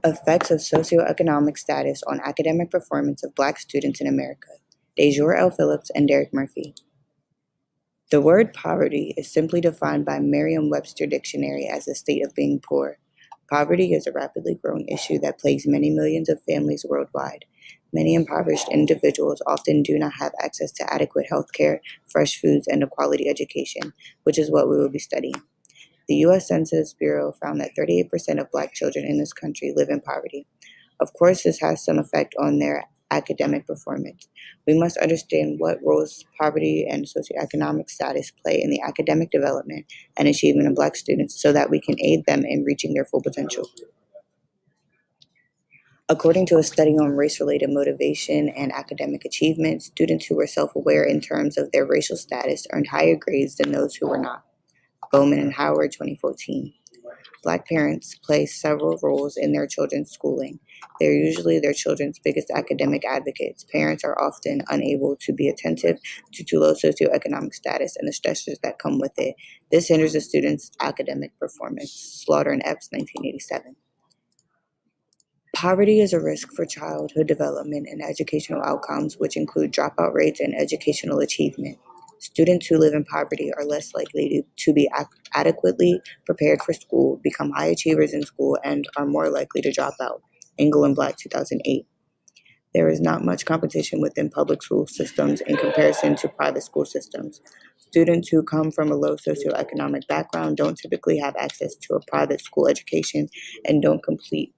Effects of Socioeconomic Status on Academic Performance of Black Students in America. DeJour L. Phillips and Derek Murphy. The word poverty is simply defined by Merriam-Webster Dictionary as a state of being poor. Poverty is a rapidly growing issue that plagues many millions of families worldwide. Many impoverished individuals often do not have access to adequate health care, fresh foods, and a quality education, which is what we will be studying. The U.S. Census Bureau found that 38% of Black children in this country live in poverty. Of course, this has some effect on their academic performance. We must understand what roles poverty and socioeconomic status play in the academic development and achievement of Black students so that we can aid them in reaching their full potential. According to a study on race-related motivation and academic achievement, students who were self-aware in terms of their racial status earned higher grades than those who were not. Bowman and Howard, 2014. Black parents play several roles in their children's schooling. They're usually their children's biggest academic advocates. Parents are often unable to be attentive due to low socioeconomic status and the stressors that come with it. This hinders a student's academic performance. Slaughter and Epps, 1987. Poverty is a risk for childhood development and educational outcomes, which include dropout rates and educational achievement. Students who live in poverty are less likely to be adequately prepared for school, become high achievers in school, and are more likely to drop out. Engel and Black, 2008. There is not much competition within public school systems in comparison to private school systems. Students who come from a low socioeconomic background don't typically have access to a private school education and don't compete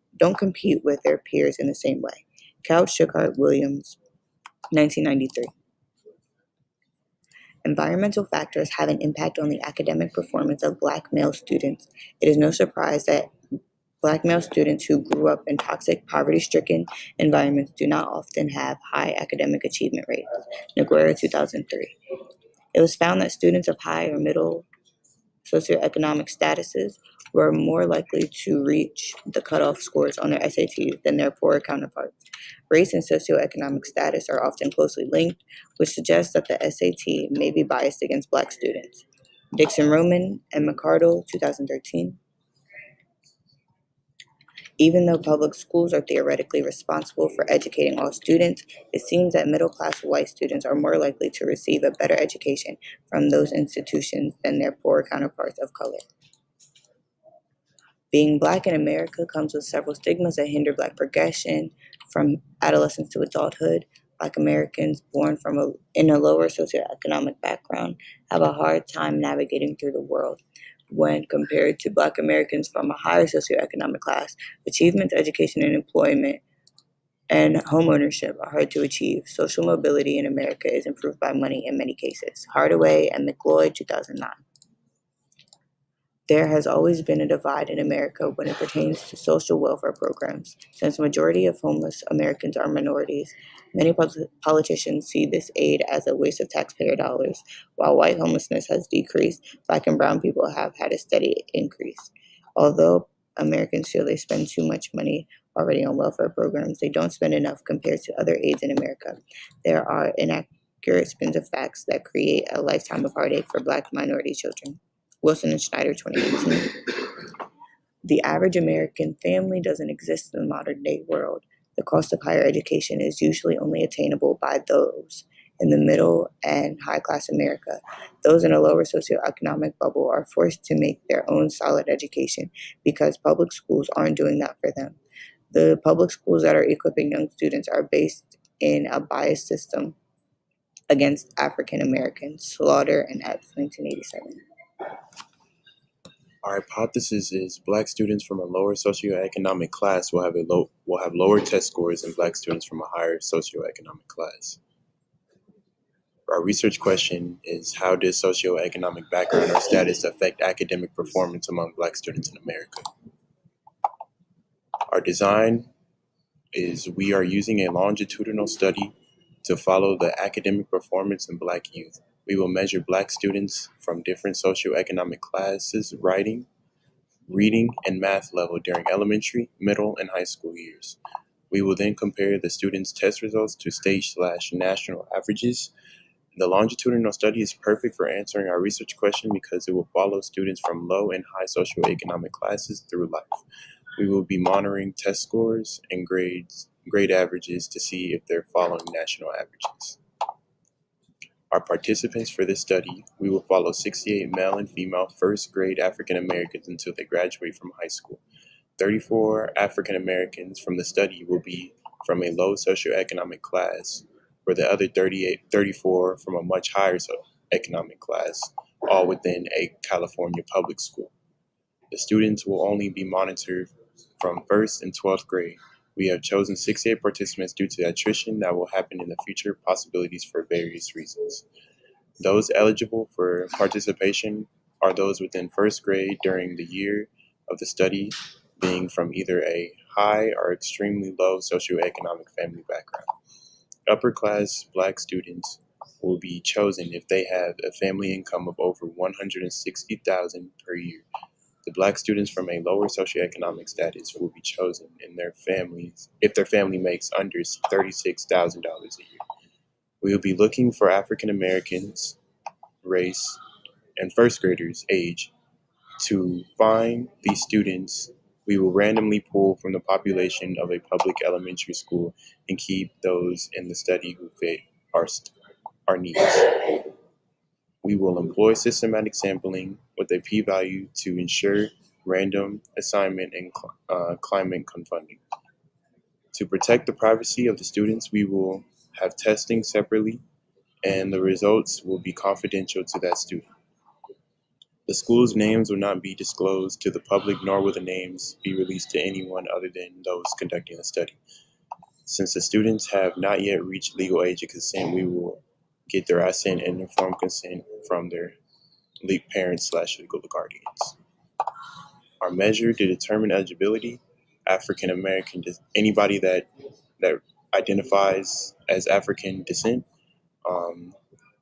with their peers in the same way. Couch, Schuchart, Williams, 1993. Environmental factors have an impact on the academic performance of Black male students. It is no surprise that Black male students who grew up in toxic, poverty-stricken environments do not often have high academic achievement rates. Noguera, 2003. It was found that students of high or middle socioeconomic statuses were more likely to reach the cutoff scores on their SATs than their poorer counterparts. Race and socioeconomic status are often closely linked, which suggests that the SAT may be biased against Black students. Dixon Roman and McCardle, 2013. Even though public schools are theoretically responsible for educating all students, it seems that middle-class white students are more likely to receive a better education from those institutions than their poorer counterparts of color. Being Black in America comes with several stigmas that hinder Black progression from adolescence to adulthood. Black Americans born in a lower socioeconomic background have a hard time navigating through the world. When compared to Black Americans from a higher socioeconomic class, achievements, education, and employment and homeownership are hard to achieve. Social mobility in America is improved by money in many cases. Hardaway and McLeod, 2009. There has always been a divide in America when it pertains to social welfare programs. Since the majority of homeless Americans are minorities, many politicians see this aid as a waste of taxpayer dollars. While white homelessness has decreased, Black and brown people have had a steady increase. Although Americans feel they spend too much money already on welfare programs, they don't spend enough compared to other aids in America. There are inaccurate spins of facts that create a lifetime of heartache for Black minority children. Wilson and Schneider, 2018. The average American family doesn't exist in the modern day world. The cost of higher education is usually only attainable by those in the middle and high class America. Those in a lower socioeconomic bubble are forced to make their own solid education because public schools aren't doing that for them. The public schools that are equipping young students are based in a biased system against African Americans. Slaughter and Epps, 1987. Our hypothesis is Black students from a lower socioeconomic class will have lower test scores than Black students from a higher socioeconomic class. Our research question is, how does socioeconomic background or status affect academic performance among Black students in America? Our design is we are using a longitudinal study to follow the academic performance in Black youth. We will measure Black students from different socioeconomic classes, writing, reading, and math level during elementary, middle, and high school years. We will then compare the students' test results to state/national averages. The longitudinal study is perfect for answering our research question because it will follow students from low and high socioeconomic classes through life. We will be monitoring test scores and grade averages to see if they're following national averages. Our participants for this study, we will follow 68 male and female first grade African Americans until they graduate from high school. 34 African Americans from the study will be from a low socioeconomic class, where the other 34 from a much higher economic class, all within a California public school. The students will only be monitored from 1st and 12th grade. We have chosen 68 participants due to attrition that will happen in the future possibilities for various reasons. Those eligible for participation are those within 1st grade during the year of the study, being from either a high or extremely low socioeconomic family background. Upper class Black students will be chosen if they have a family income of over $160,000 per year. The Black students from a lower socioeconomic status will be chosen in their families if their family makes under $36,000 a year. We will be looking for African Americans, race, and first graders age. To find these students, we will randomly pull from the population of a public elementary school and keep those in the study who fit our needs. We will employ systematic sampling with a p-value to ensure random assignment and climate confounding. To protect the privacy of the students, we will have testing separately and the results will be confidential to that student. The school's names will not be disclosed to the public, nor will the names be released to anyone other than those conducting the study. Since the students have not yet reached legal age of consent, we will get their assent and informed consent from their parents/legal guardians. Our measure to determine eligibility: African American, anybody that identifies as African descent. Um,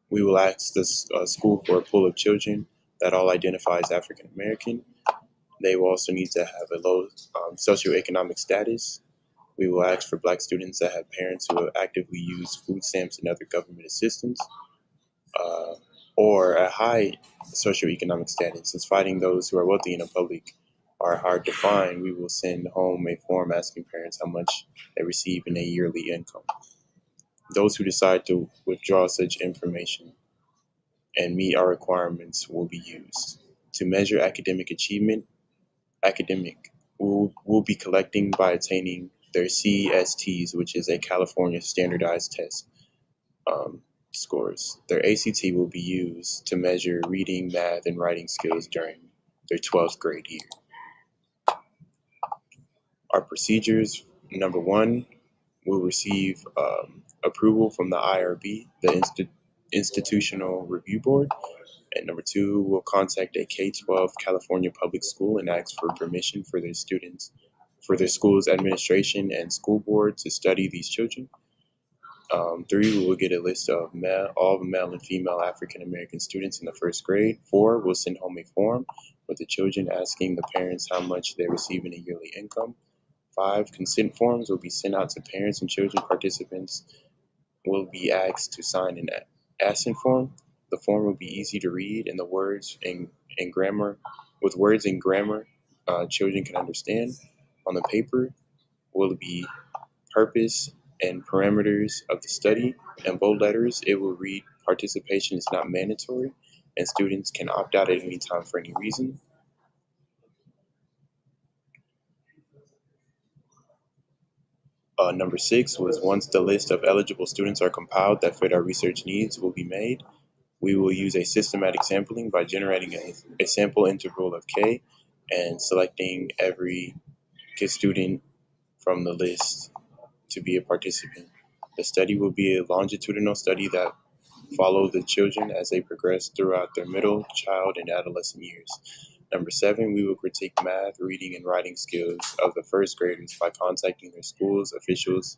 we will ask the school for a pool of children that all identify as African American. They will also need to have a low socioeconomic status. We will ask for Black students that have parents who have actively used food stamps and other government assistance, uh, or a high socioeconomic status. Since finding those who are wealthy in the public are hard to find, we will send home a form asking parents how much they receive in a yearly income. Those who decide to withdraw such information and meet our requirements will be used. To measure academic achievement, will be collecting by attaining their CSTs, which is a California standardized test, scores. Their ACT will be used to measure reading, math, and writing skills during their 12th grade year. Our procedures: number one, will receive approval from the IRB, the Institutional Review Board. And number two, we'll contact a K-12 California public school and ask for permission for their school's administration and school board to study these children. Three, we will get a list of all the male and female African American students in the first grade. Four, we'll send home a form with the children asking the parents how much they receive in a yearly income. Five, consent forms will be sent out to parents and children. Participants will be asked to sign an assent form. The form will be easy to read, and the words and grammar, children can understand. On the paper will be purpose and parameters of the study. In bold letters, it will read, "Participation is not mandatory, and students can opt out at any time for any reason." Number six was, once the list of eligible students are compiled that fit our research needs will be made, we will use a systematic sampling by generating a sample interval of K and selecting every student from the list to be a participant. The study will be a longitudinal study that follow the children as they progress throughout their middle, child, and adolescent years. Number seven, we will critique math, reading, and writing skills of the first graders by contacting their schools, officials,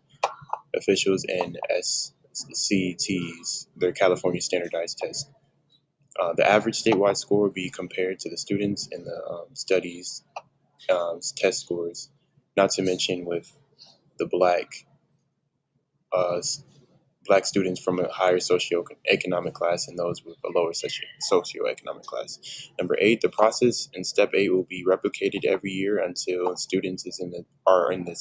and SCTs, their California standardized test. The average statewide score will be compared to the students in the studies test scores, not to mention with the Black Black students from a higher socioeconomic class and those with a lower socioeconomic class. Number 8, the process in step 8 will be replicated every year until students are in the